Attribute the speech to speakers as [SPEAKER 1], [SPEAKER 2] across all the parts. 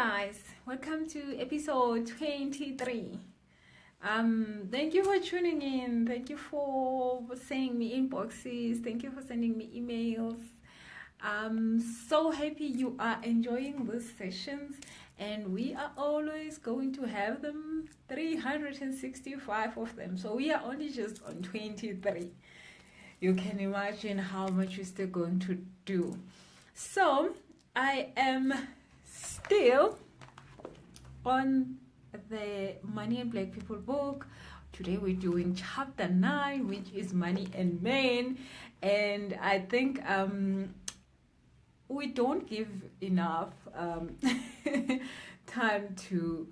[SPEAKER 1] guys, welcome to episode 23. Thank you for tuning in. Thank you for sending me inboxes. Thank you for sending me emails. I'm so happy you are enjoying these sessions, and we are always going to have them 365 of them. So we are only just on 23. You can imagine how much we're still going to do. So I am still on the Money and Black People book. Today we're doing chapter 9, which is Money and Men. And I think we don't give enough time to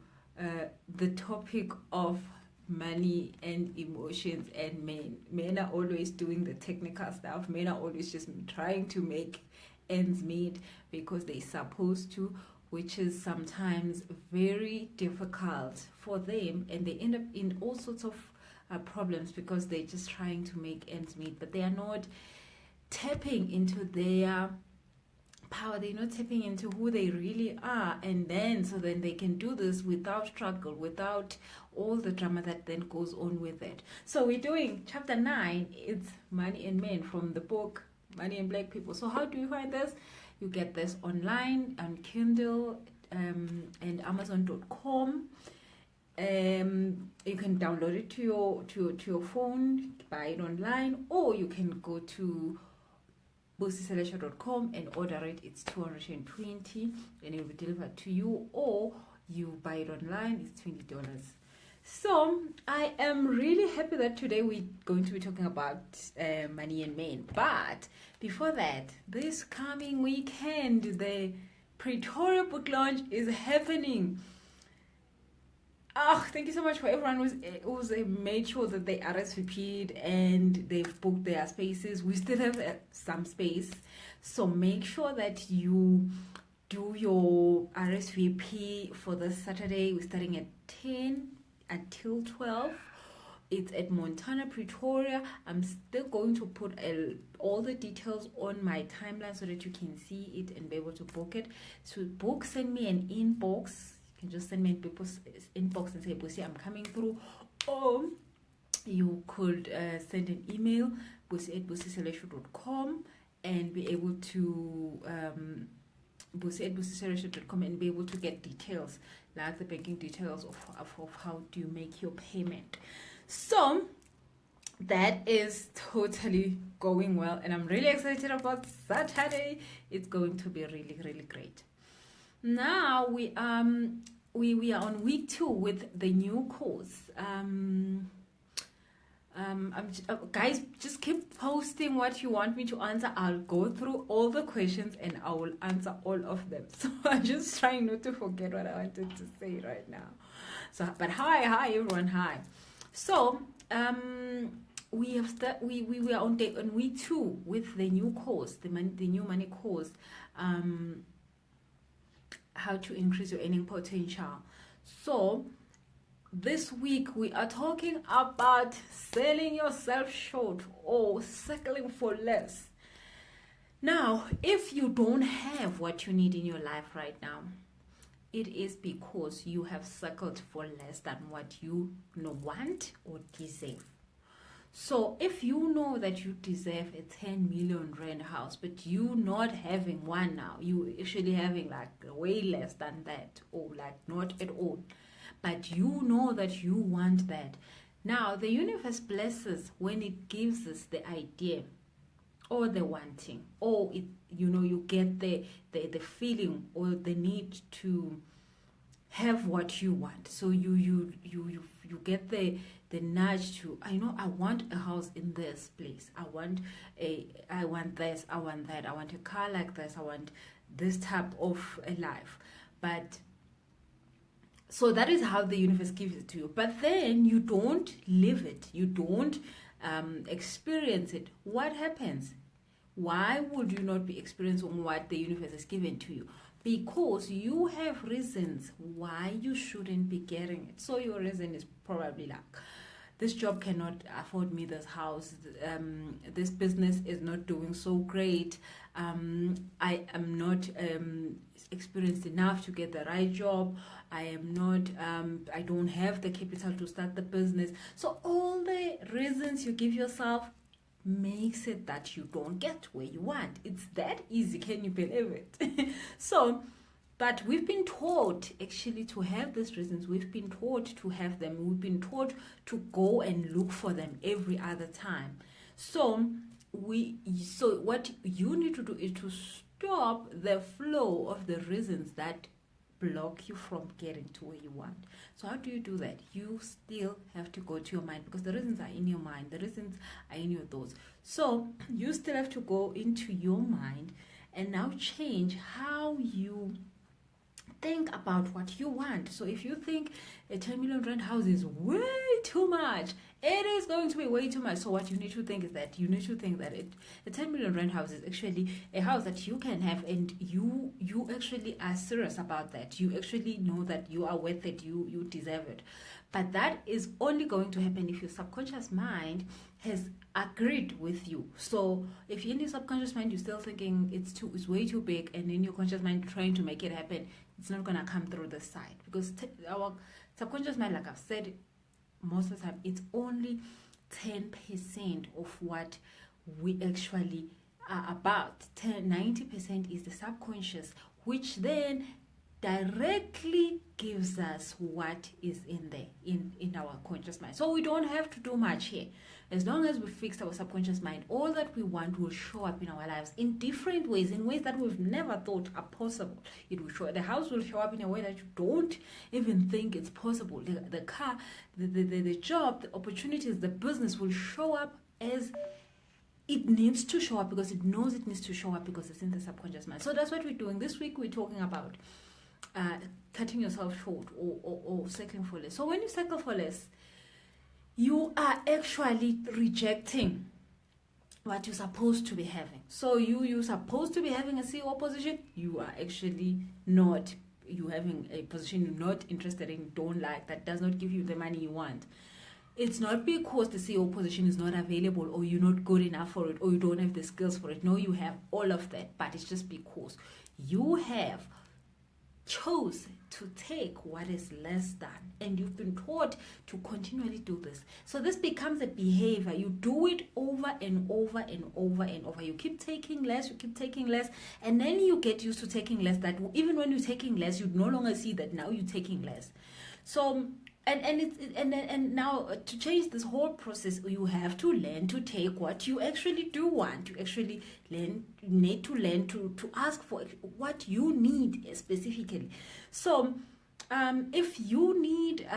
[SPEAKER 1] the topic of money and emotions and men. Men are always doing the technical stuff. Men are always just trying to make ends meet because they're supposed to, which is sometimes very difficult for them, and they end up in all sorts of problems because they're just trying to make ends meet, but they are not tapping into their power. They're not tapping into who they really are, and then they can do this without struggle, without all the drama that then goes on with it. So we're doing chapter 9. It's Money and Men from the book Money and Black People. So how do you find this? You get this online on Kindle and Amazon.com. You can download it to your phone, buy it online, or you can go to busicelestia.com and order it. It's $220 and it will be delivered to you, or you buy it online. It's $20. So I am really happy that today we're going to be talking about money and men. But before that, this coming weekend, the Pretoria book launch is happening. Thank you so much for everyone who's made sure that they RSVP'd and they've booked their spaces. We still have some space, so make sure that you do your RSVP for this Saturday. We're starting at 10 until 12. It's at Montana, Pretoria. I'm still going to put all the details on my timeline so that you can see it and be able to book it. So book, send me an inbox. You can just send me people's inbox and say, Busi, I'm coming through. Or you could send an email, busi@busicelestia.com, and be able to busi@busicelestia.com and be able to get details, like the banking details of how do you make your payment. So that is totally going well, and I'm really excited about Saturday. It's going to be really, really great. Now we are on week 2 with the new course. Guys, just keep posting what you want me to answer. I'll go through all the questions and I will answer all of them. So I'm just trying not to forget what I wanted to say right now. So, but hi everyone, hi. So we are on week 2 with the new course, the new money course. How to increase your earning potential. So this week we are talking about selling yourself short or settling for less. Now, if you don't have what you need in your life right now, it is because you have settled for less than what you want or deserve. So if you know that you deserve a 10 million rand house, but you not having one now, you actually having like way less than that, or like not at all, but you know that you want that. Now the universe blesses when it gives us the idea or the wanting, or it, you get the feeling or the need to have what you want. So you get the nudge to, I want a house in this place. I want this, I want that, I want a car like this, I want this type of a life. But so that is how the universe gives it to you. But then you don't live it, you don't experience it. What happens? Why would you not be experiencing what the universe has given to you? Because you have reasons why you shouldn't be getting it. So your reason is probably like, this job cannot afford me this house, this business is not doing so great, I am not experienced enough to get the right job, I am not I don't have the capital to start the business. So all the reasons you give yourself makes it that you don't get where you want. It's that easy, can you believe it? So but we've been taught actually to have these reasons. We've been taught to have them. We've been taught to go and look for them every other time. So what you need to do is to stop the flow of the reasons that block you from getting to where you want. So how do you do that? You still have to go to your mind, because the reasons are in your mind. The reasons are in your thoughts. So you still have to go into your mind and now change how you think about what you want. So if you think a 10 million rand house is way too much, it is going to be way too much. So what you need to think is that a 10 million rand house is actually a house that you can have, and you actually are serious about that. You actually know that you are worth it, you deserve it. But that is only going to happen if your subconscious mind has agreed with you. So if in your subconscious mind you're still thinking it's way too big, and in your conscious mind trying to make it happen, it's not going to come through this side, because our subconscious mind, like I've said most of the time, it's only 10% of what we actually are about. 90% is the subconscious, which then directly gives us what is in there in our conscious mind. So we don't have to do much here. As long as we fix our subconscious mind, all that we want will show up in our lives in different ways, in ways that we've never thought are possible. It will show, the house will show up in a way that you don't even think it's possible. The car, the job, the opportunities, the business will show up as it needs to show up, because it knows it needs to show up, because it's in the subconscious mind. So that's what we're doing. This week we're talking about cutting yourself short or settling for less. So when you settle for less, you are actually rejecting what you're supposed to be having. So you're supposed to be having a CEO position, you are actually not. You having a position you're not interested in, don't like, that does not give you the money you want. It's not because the CEO position is not available, or you're not good enough for it, or you don't have the skills for it. No, you have all of that, but it's just because you have chose to take what is less than, and you've been taught to continually do this. So this becomes a behavior. You do it over and over and over and over. You keep taking less, and then you get used to taking less, that even when you're taking less, you no longer see that now you're taking less. So and now to change this whole process, you have to learn to take what you actually do want. You actually need to learn to ask for what you need specifically. So if you need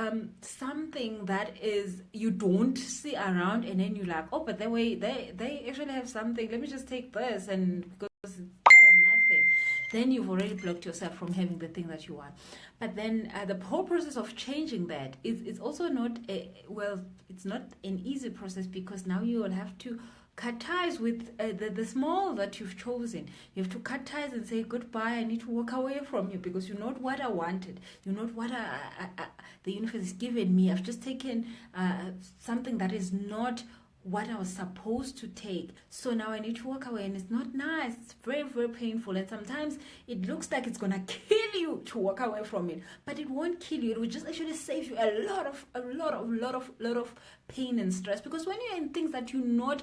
[SPEAKER 1] something that is you don't see around, and then you're like, oh, but they actually have something, let me just take this, and because it's better than nothing, then you've already blocked yourself from having the thing that you want. But then the whole process of changing that is also not it's not an easy process, because now you will have to cut ties with the small that you've chosen. You have to cut ties and say goodbye. I need to walk away from you, because you're not what I wanted. You're not what the universe has given me. I've just taken something that is not what I was supposed to take. So now I need to walk away, and it's not nice. It's very, very painful. And sometimes it looks like it's gonna kill you to walk away from it, but it won't kill you. It will just actually save you a lot of pain and stress, because when you're in things that you're not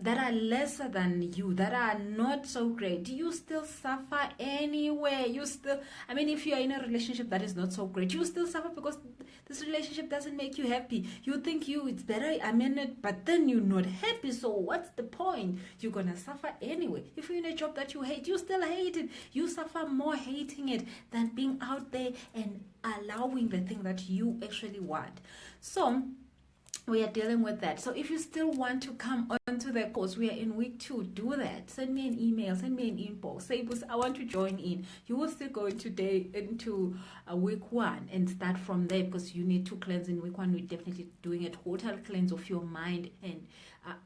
[SPEAKER 1] that are lesser than you, that are not so great, you still suffer anyway. If you're in a relationship that is not so great, you still suffer, because this relationship doesn't make you happy. You think it's better, I'm in it, but then you're not happy. So what's the point? You're gonna suffer anyway. If you're in a job that you hate, you still hate it. You suffer more hating it than being out there and allowing the thing that you actually want. So we are dealing with that. So if you still want to come onto the course, we are in week 2. Do that. Send me an email, send me an inbox. Say, I want to join in. You will still go into week 1 and start from there, because you need to cleanse in week 1. We're definitely doing a total cleanse of your mind and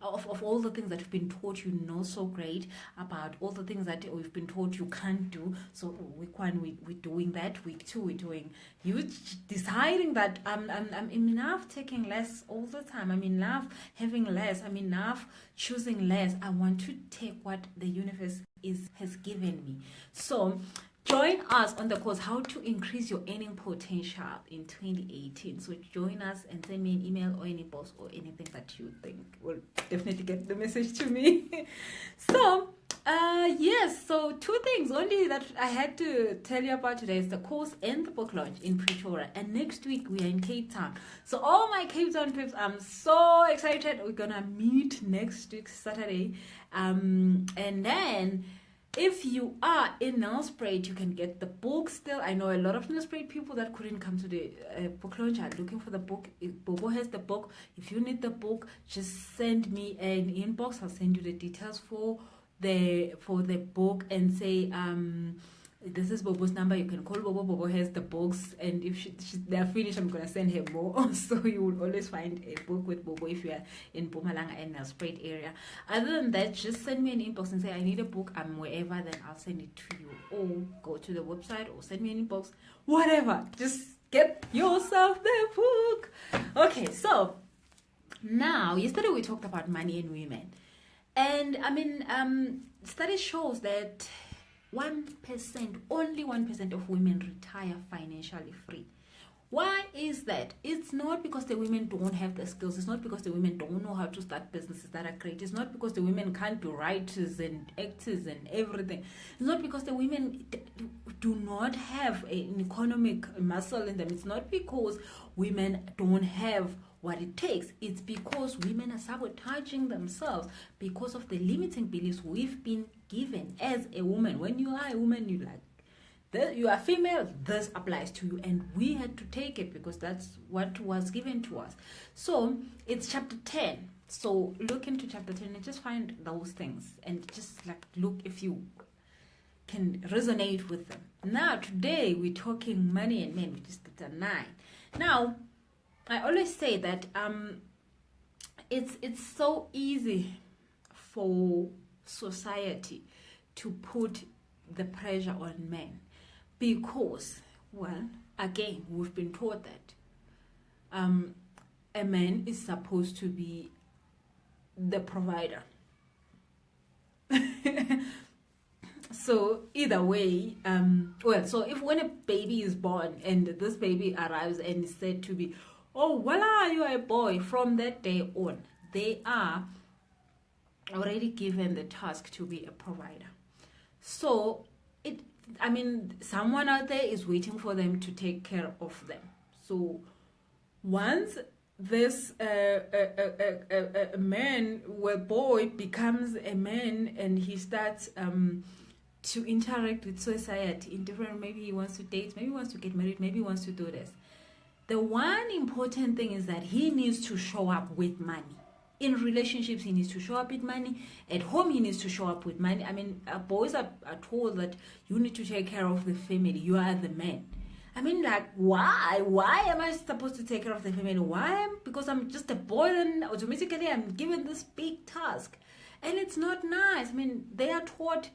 [SPEAKER 1] of all the things that you've been taught you know so great about, all the things that we've been taught you can't do. So week one, we're doing that. Week two, we're doing you deciding that I'm enough taking less all the time. I'm enough having less. I'm enough choosing less. I want to take what the universe has given me. So join us on the course, How to Increase Your Earning Potential in 2018. So join us and send me an email or any post or anything that you think will definitely get the message to me. So, yes, so two things only that I had to tell you about today is the course and the book launch in Pretoria. And next week we are in Cape Town. So all my Cape Town peeps, I'm so excited. We're going to meet next week, Saturday. And then if you are in Nelspruit, you can get the book still. I know a lot of Nelspruit people that couldn't come to the book launch are looking for the book. If Bobo has the book. If you need the book, just send me an inbox. I'll send you the details for the book and say, this is Bobo's number. You can call Bobo. Bobo has the books, and if they're finished, I'm gonna send her more. So you will always find a book with Bobo if you are in Mpumalanga and Nelspruit area. Other than that, just send me an inbox and say I need a book. I'm wherever, then I'll send it to you. Or go to the website or send me an inbox. Whatever. Just get yourself the book. Okay, so now yesterday we talked about money and women, and I mean, study shows that 1%, only 1% of women retire financially free. Why is that? It's not because the women don't have the skills. It's not because the women don't know how to start businesses that are great. It's not because the women can't be writers and actors and everything. It's not because the women do not have an economic muscle in them. It's not because women don't have what it takes. It's because women are sabotaging themselves because of the limiting beliefs we've been given as a woman. When you are a woman, you are female, this applies to you, and we had to take it because that's what was given to us. So it's chapter 10. So look into chapter 10 and just find those things and just look if you can resonate with them. Now today we're talking money and men, which is chapter 9. Now I always say that it's so easy for society to put the pressure on men because, well, again, we've been taught that a man is supposed to be the provider. So either way, so if when a baby is born and this baby arrives and is said to be, oh, voila, you are a boy, from that day on, they are already given the task to be a provider. So someone out there is waiting for them to take care of them. So once this man or boy becomes a man and he starts to interact with society in different, maybe he wants to date, maybe he wants to get married, maybe he wants to do this. The one important thing is that he needs to show up with money. In relationships, he needs to show up with money. At home, he needs to show up with money. I mean, boys are told that you need to take care of the family. You are the man. I mean, why? Why am I supposed to take care of the family? Why? Because I'm just a boy and automatically I'm given this big task. And it's not nice. I mean, they are taught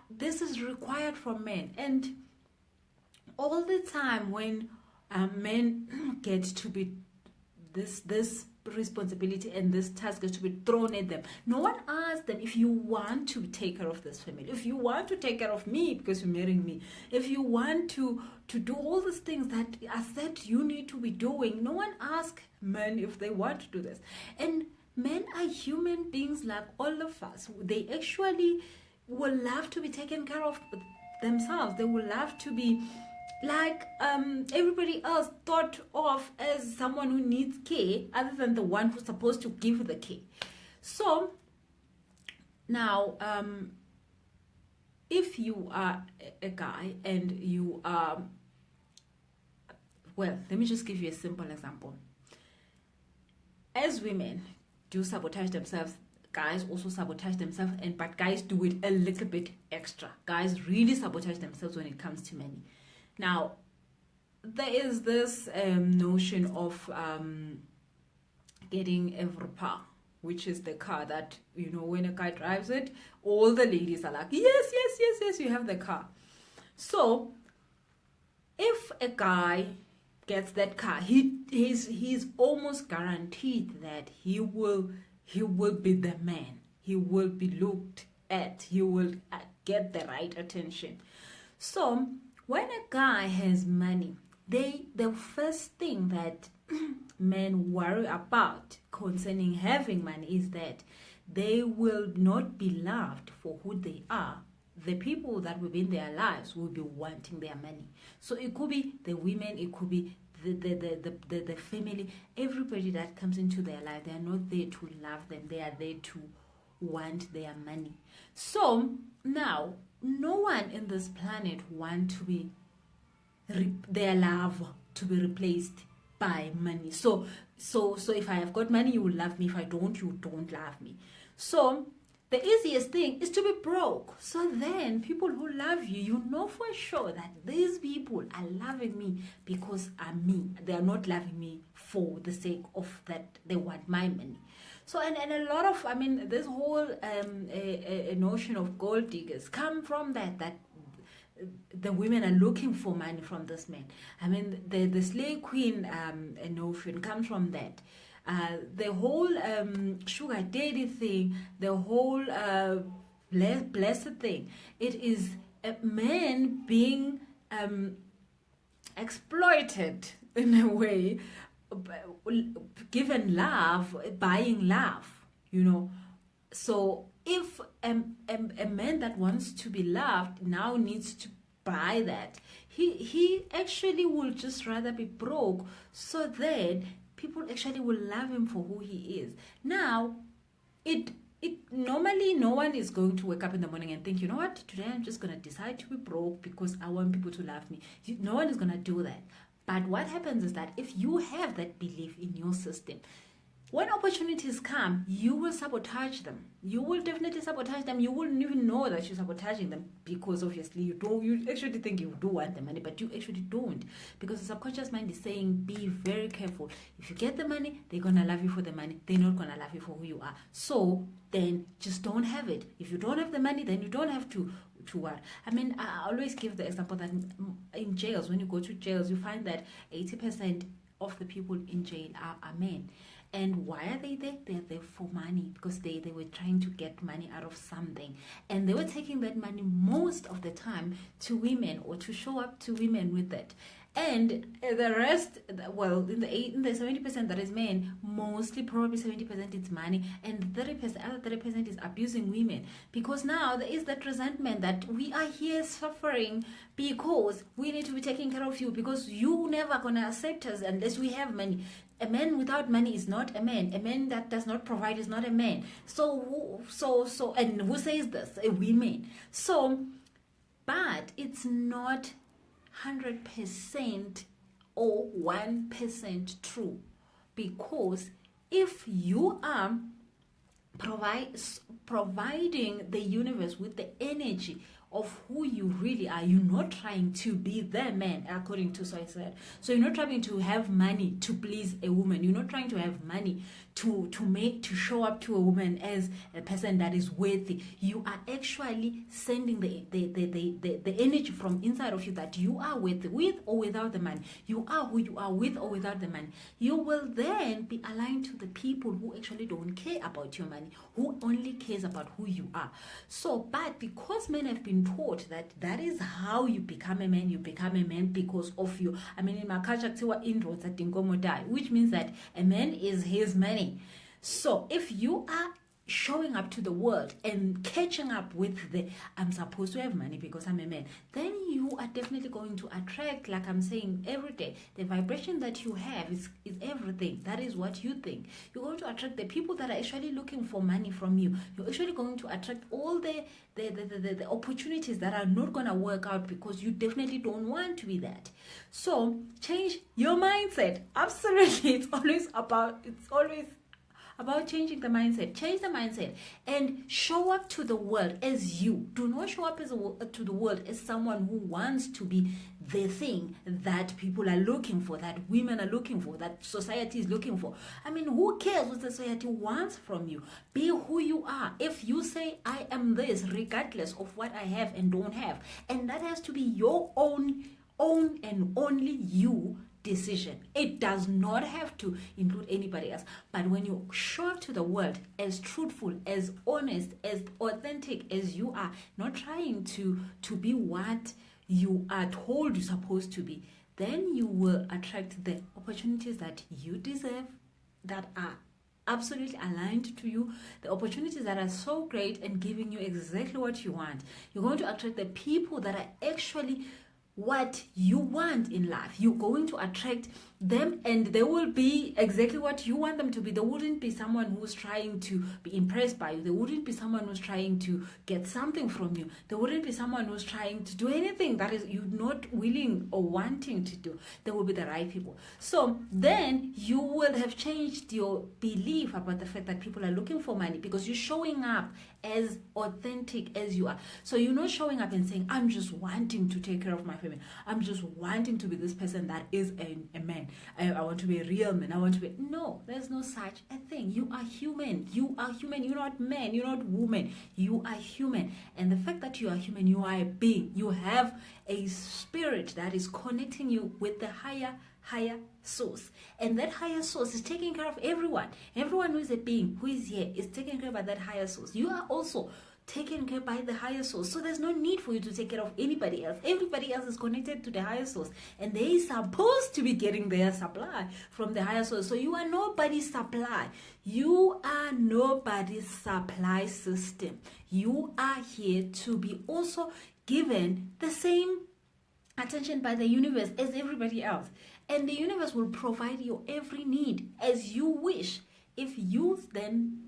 [SPEAKER 1] this is required from men. And all the time when men get to be this responsibility and this task is to be thrown at them, no one asks them, if you want to take care of this family, if you want to take care of me because you're marrying me, if you want to do all these things that are said you need to be doing, no one asks men if they want to do this. And men are human beings like all of us. They actually will love to be taken care of themselves. They will love to be like everybody else thought of as someone who needs care other than the one who's supposed to give the care. So now if you are a guy and you are, well, let me just give you a simple example. As women do sabotage themselves, guys also sabotage themselves, but guys do it a little bit extra. Guys really sabotage themselves when it comes to money. Now, there is this notion of getting a VRPA, which is the car that, when a guy drives it, all the ladies are like, yes, yes, yes, yes, you have the car. So if a guy gets that car, he's almost guaranteed that he will be the man. He will be looked at. He will get the right attention. So when a guy has money, the first thing that men worry about concerning having money is that they will not be loved for who they are. The people that will be in their lives will be wanting their money. So it could be the women, it could be the family, everybody that comes into their life. They are not there to love them. They are there to want their money. So now, no one in this planet wants to be their love to be replaced by money. So if I have got money, you will love me. If I don't, you don't love me. So the easiest thing is to be broke. So then people who love you, you know for sure that these people are loving me because I'm me. They are not loving me for the sake of that they want my money. So, and a lot of, this whole a notion of gold diggers come from that the women are looking for money from this man. The slave queen notion comes from that. The whole sugar daddy thing, the whole blessed thing, it is a man being exploited in a way, given love, buying love, So if a man that wants to be loved now needs to buy that, he actually will just rather be broke, so that people actually will love him for who he is. Now, it normally no one is going to wake up in the morning and think, you know what, today I'm just going to decide to be broke because I want people to love me. No one is going to do that. But what happens is that if you have that belief in your system, when opportunities come, you will sabotage them. You will definitely sabotage them. You wouldn't even know that you're sabotaging them because obviously you actually think you do want the money, but you actually don't. Because the subconscious mind is saying, be very careful. If you get the money, they're going to love you for the money. They're not going to love you for who you are. So then just don't have it. If you don't have the money, then you don't have to what? I always give the example that in jails, when you go to jails, you find that 80% of the people in jail are men. And why are they there? They're there for money, because they were trying to get money out of something. And they were taking that money most of the time to women, or to show up to women with it. And the rest, well, in the 70% that is men, mostly probably 70% is money, and the other 30% is abusing women. Because now there is that resentment that we are here suffering because we need to be taking care of you, because you never gonna accept us unless we have money. A man without money is not a man. A man that does not provide is not a man. So, and who says this? A women. So, but it's not 100% or 1% true, because if you are providing the universe with the energy of who you really are, you're not trying to be the man, according to Soysaid. So you're not trying to have money to please a woman. You're not trying to have money to show up to a woman as a person that is worthy. You are actually sending the energy from inside of you that you are worthy, with or without the money. You are who you are, with or without the money. You will then be aligned to the people who actually don't care about your money, who only cares about who you are. So, but because men have been taught that is how you become a man. You become a man because of you. In my culture, which means that a man is his money. So if you are showing up to the world and catching up with I'm supposed to have money because I'm a man, then you are definitely going to attract, like I'm saying every day, the vibration that you have is everything. That is what you think. You're going to attract the people that are actually looking for money from you. You're actually going to attract all the opportunities that are not going to work out, because you definitely don't want to be that. So change your mindset. Absolutely. It's always about changing the mindset. Change the mindset and show up to the world as you. Do not show up to the world as someone who wants to be the thing that people are looking for, that women are looking for, that society is looking for. I mean, who cares what society wants from you? Be who you are. If you say, I am this, regardless of what I have and don't have, and that has to be your own and only you decision. It does not have to include anybody else. But when you show up to the world as truthful, as honest, as authentic as you are, not trying to be what you are told you're supposed to be, then you will attract the opportunities that you deserve, that are absolutely aligned to you, the opportunities that are so great and giving you exactly what you want. You're going to attract the people that are actually what you want in life. You're going to attract them, and they will be exactly what you want them to be. There wouldn't be someone who's trying to be impressed by you. There wouldn't be someone who's trying to get something from you. There wouldn't be someone who's trying to do anything that is you're not willing or wanting to do. There will be the right people. So then you will have changed your belief about the fact that people are looking for money, because you're showing up as authentic as you are. So you're not showing up and saying, I'm just wanting to take care of my family. I'm just wanting to be this person that is a man. I want to be a real man. I want to be... No, there's no such a thing. You are human. You are human. You're not man. You're not woman. You are human. And the fact that you are human, you are a being. You have a spirit that is connecting you with the higher source, and that higher source is taking care of everyone who is a being, who is here, is taken care of by that higher source. You are also taken care by the higher source, so there's no need for you to take care of anybody else. Everybody else is connected to the higher source, and they are supposed to be getting their supply from the higher source. So you are nobody's supply. You are nobody's supply system. You are here to be also given the same attention by the universe as everybody else, and the universe will provide your every need as you wish, if you then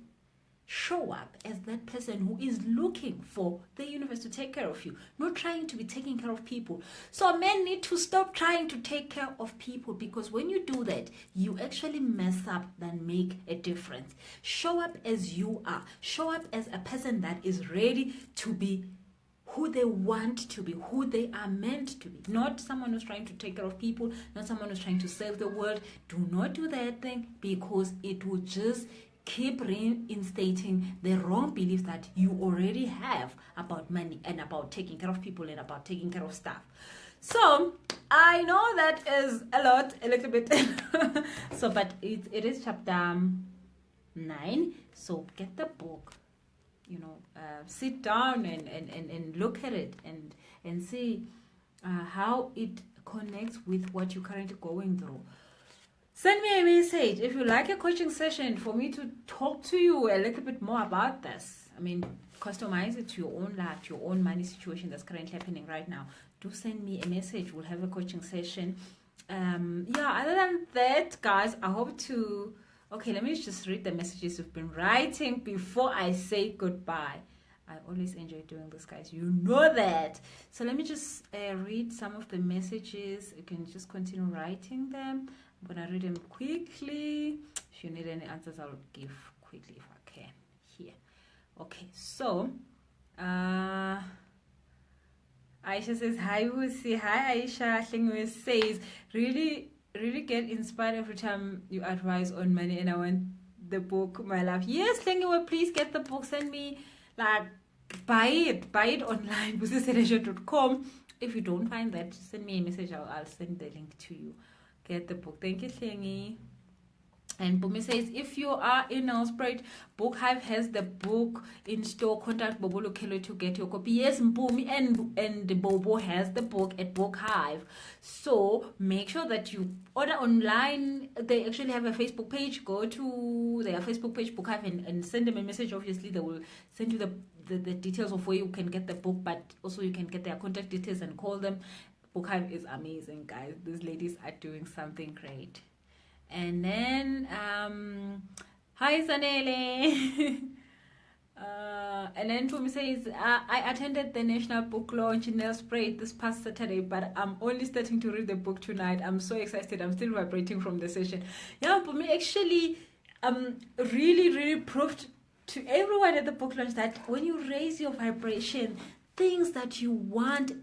[SPEAKER 1] show up as that person who is looking for the universe to take care of you, not trying to be taking care of people. So men need to stop trying to take care of people, because when you do that, you actually mess up than make a difference. Show up as you are. Show up as a person that is ready to be who they want to be, who they are meant to be. Not someone who's trying to take care of people, not someone who's trying to save the world. Do not do that thing, because it will just keep reinstating the wrong beliefs that you already have about money and about taking care of people and about taking care of stuff. So I know that is a little bit. So, but it is chapter 9. So get the book. Sit down and look at it and see how it connects with what you're currently going through. Send me a message if you like a coaching session for me to talk to you a little bit more about this. I mean, customize it to your own life, to your own money situation that's currently happening right now. Do send me a message. We'll have a coaching session. Other than that, guys, I hope to... Okay, let me just read the messages you've been writing before I say goodbye. I always enjoy doing this, guys. You know that. So let me just read some of the messages. You can just continue writing them. I'm going to read them quickly. If you need any answers, I'll give quickly if I can. Here. Okay, so Aisha says, hi, Wusi. Hi, Aisha. Hlengwe says, really get inspired every time you advise on money, and I want the book, my love. Yes, Hlengwe, please get the book. Send me, buy it online, busiserejo.com. If you don't find that, send me a message. I'll send the link to you. Get the book. Thank you, Hlengi. And Bumi says, if you are in Nelspruit, Book Hive has the book in store. Contact Bobo Lokelo to get your copy. Yes, Bumi and Bobo has the book at Book Hive. So make sure that you order online. They actually have a Facebook page. Go to their Facebook page, Book Hive, and send them a message. Obviously, they will send you the details of where you can get the book, but also you can get their contact details and call them. Book Hive is amazing, guys. These ladies are doing something great. And then, hi, Zanele. And then Tumi says, I attended the National Book Launch in Nelspruit this past Saturday, but I'm only starting to read the book tonight. I'm so excited. I'm still vibrating from the session. Yeah, for me, actually, really proved to everyone at the book launch that when you raise your vibration, things that you want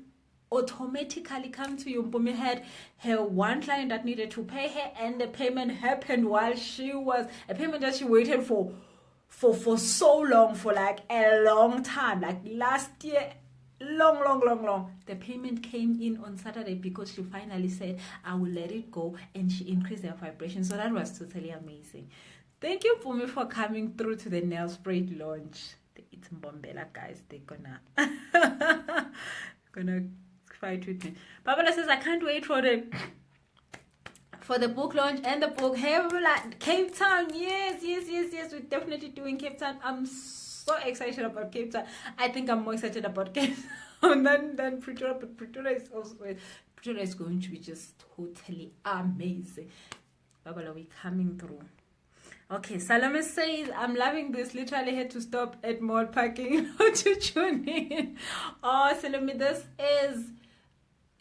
[SPEAKER 1] automatically come to you. Mpumi had her one client that needed to pay her, and the payment happened while she was a payment that she waited for so long, for like a long time, like last year. Long. The payment came in on Saturday because she finally said, I will let it go, and she increased her vibration. So that was totally amazing. Thank you, Pumi, for coming through to the Nelspruit launch. It's Mbombela, guys. They're gonna fight with me. Babala says, I can't wait for the book launch and the book. Hey, like Cape Town. Yes. We're definitely doing Cape Town. I'm so excited about Cape Town. I think I'm more excited about Cape Town than Pretoria. But Pretoria is going to be just totally amazing. Babala, we're coming through. Okay, Salome says, I'm loving this. Literally had to stop at mall parking to tune in. Oh, Salome, this is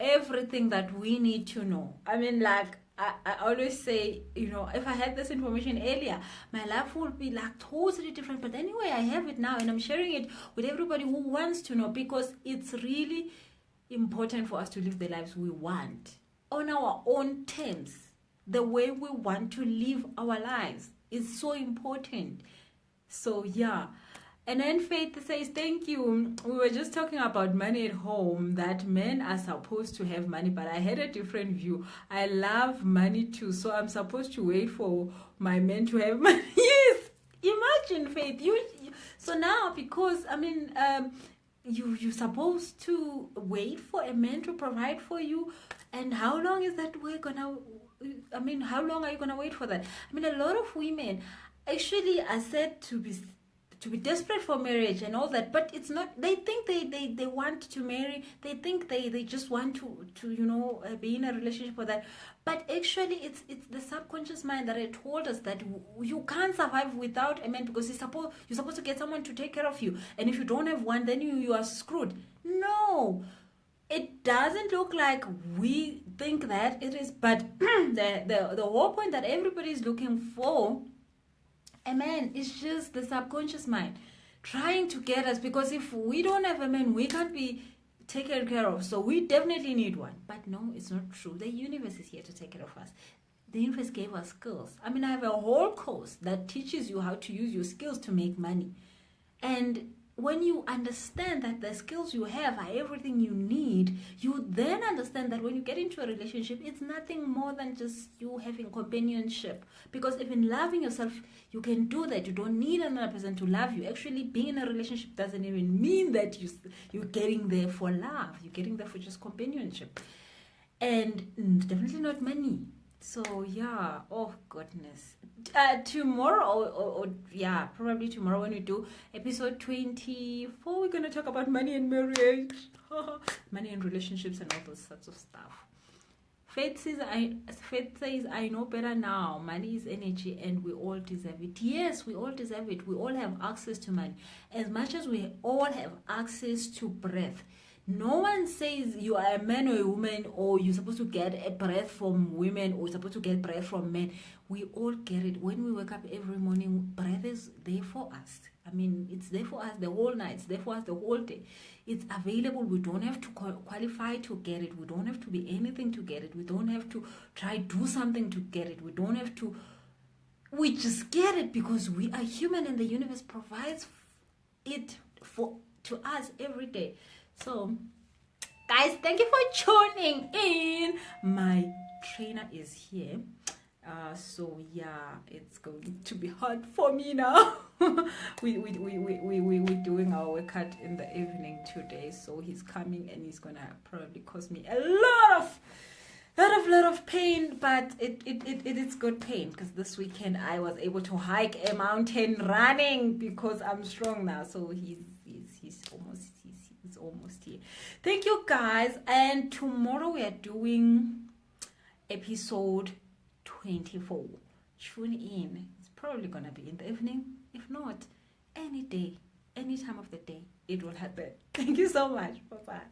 [SPEAKER 1] everything that we need to know. I mean, like, I always say, if I had this information earlier, my life would be like totally different. But anyway, I have it now, and I'm sharing it with everybody who wants to know, because it's really important for us to live the lives we want on our own terms. The way we want to live our lives is so important. So yeah. And then Faith says, thank you. We were just talking about money at home, that men are supposed to have money, but I had a different view. I love money too, so I'm supposed to wait for my men to have money. Yes, imagine, Faith. So now, because, you're supposed to wait for a man to provide for you, and how long is that how long are you gonna wait for that? A lot of women actually are said to be desperate for marriage and all that, but it's not. They think they want to marry. They think they just want to be in a relationship for that. But actually, it's the subconscious mind that had told us that you can't survive without a man, because you're supposed to get someone to take care of you, and if you don't have one, then you are screwed. No, it doesn't look like we think that it is, but the whole point that everybody is looking for a man is just the subconscious mind trying to get us, because if we don't have a man, we can't be taken care of. So we definitely need one. But no, it's not true. The universe is here to take care of us. The universe gave us skills. I have a whole course that teaches you how to use your skills to make money. And when you understand that the skills you have are everything you need, you then understand that when you get into a relationship, it's nothing more than just you having companionship. Because even loving yourself, you can do that. You don't need another person to love you. Actually, being in a relationship doesn't even mean that you're getting there for love. You're getting there for just companionship. And definitely not money. So yeah, oh goodness. Tomorrow, probably tomorrow when we do episode 24, we're going to talk about money and marriage, money and relationships and all those sorts of stuff. Faith says, I know better now. Money is energy and we all deserve it. Yes, we all deserve it. We all have access to money. As much as we all have access to breath, no one says you are a man or a woman, or you're supposed to get a breath from women, or you're supposed to get breath from men. We all get it. When we wake up every morning, breath is there for us. It's there for us the whole night. It's there for us the whole day. It's available. We don't have to qualify to get it. We don't have to be anything to get it. We don't have to try do something to get it. We don't have to. We just get it because we are human, and the universe provides it to us every day. So, guys, thank you for tuning in. My trainer is here. So yeah, it's going to be hard for me now. We're doing our workout in the evening today, so he's coming and he's gonna probably cause me a lot of pain, but it is good pain, because this weekend I was able to hike a mountain running because I'm strong now. So he's almost here. Thank you, guys, and tomorrow we are doing episode 24. Tune in. It's probably gonna be in the evening. If not, any day, any time of the day, it will happen. Thank you so much. Bye bye.